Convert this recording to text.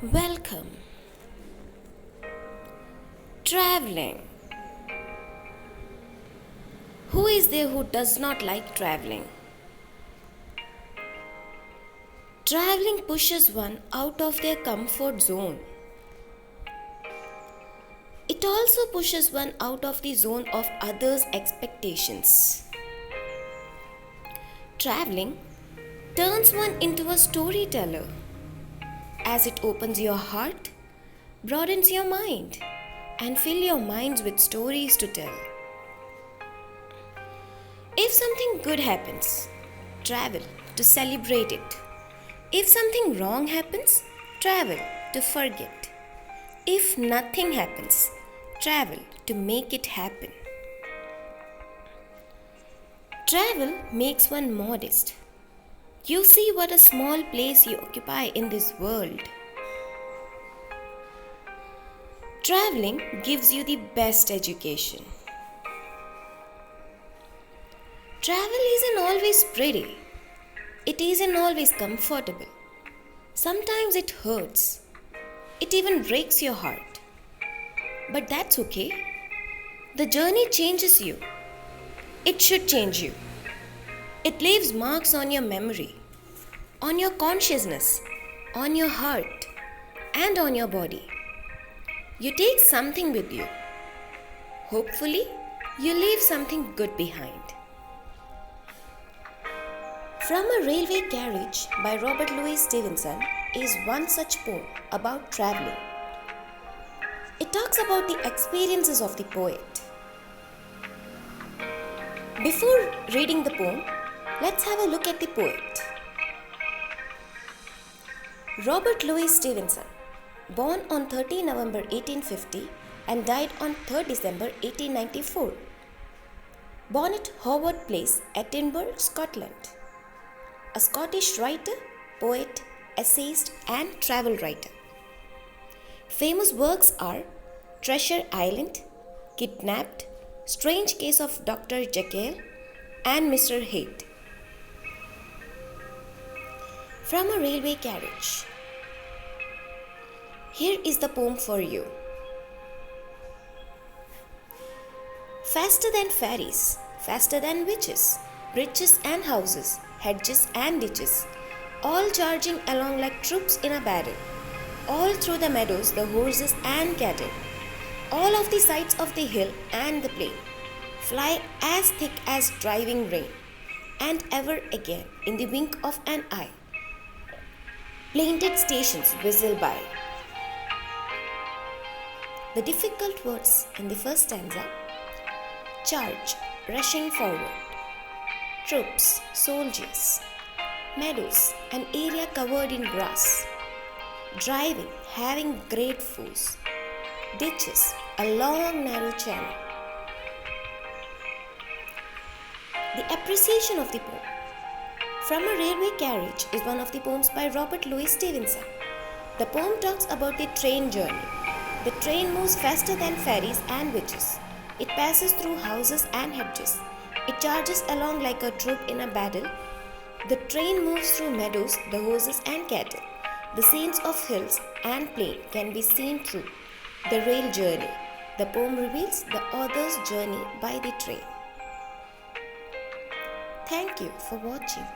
Welcome. Traveling. Who is there who does not like traveling? Traveling pushes one out of their comfort zone. It also pushes one out of the zone of others' expectations. Traveling turns one into a storyteller as it opens your heart, broadens your mind, and fills your minds with stories to tell. If something good happens, travel to celebrate it. If something wrong happens, travel to forget. If nothing happens, travel to make it happen. Travel makes one modest. You see what a small place you occupy in this world. Traveling gives you the best education. Travel isn't always pretty. It isn't always comfortable. Sometimes it hurts. It even breaks your heart. But that's okay. The journey changes you. It should change you. It leaves marks on your memory, on your consciousness, on your heart, and on your body. You take something with you. Hopefully, you leave something good behind. From a Railway Carriage by Robert Louis Stevenson is one such poem about traveling. It talks about the experiences of the poet. Before reading the poem, let's have a look at the poet. Robert Louis Stevenson, born on 30 November 1850 and died on 3 December 1894. Born at Howard Place, Edinburgh, Scotland. A Scottish writer, poet, essayist, and travel writer. Famous works are Treasure Island, Kidnapped, Strange Case of Dr. Jekyll, and Mr. Hyde. From a Railway Carriage. Here is the poem for you. Faster than ferries, faster than witches, bridges and houses, hedges and ditches, all charging along like troops in a battle, all through the meadows, the horses and cattle, all of the sides of the hill and the plain, fly as thick as driving rain, and ever again, in the wink of an eye, plainted stations whistle by. The difficult words in the first stanza: charge, rushing forward, troops, soldiers, meadows, an area covered in grass, driving, having great force, ditches, a long narrow channel. The appreciation of the poem. From a Railway Carriage is one of the poems by Robert Louis Stevenson. The poem talks about the train journey. The train moves faster than ferries and witches. It passes through houses and hedges. It charges along like a troop in a battle. The train moves through meadows, the horses and cattle. The scenes of hills and plain can be seen through the rail journey. The poem reveals the author's journey by the train. Thank you for watching.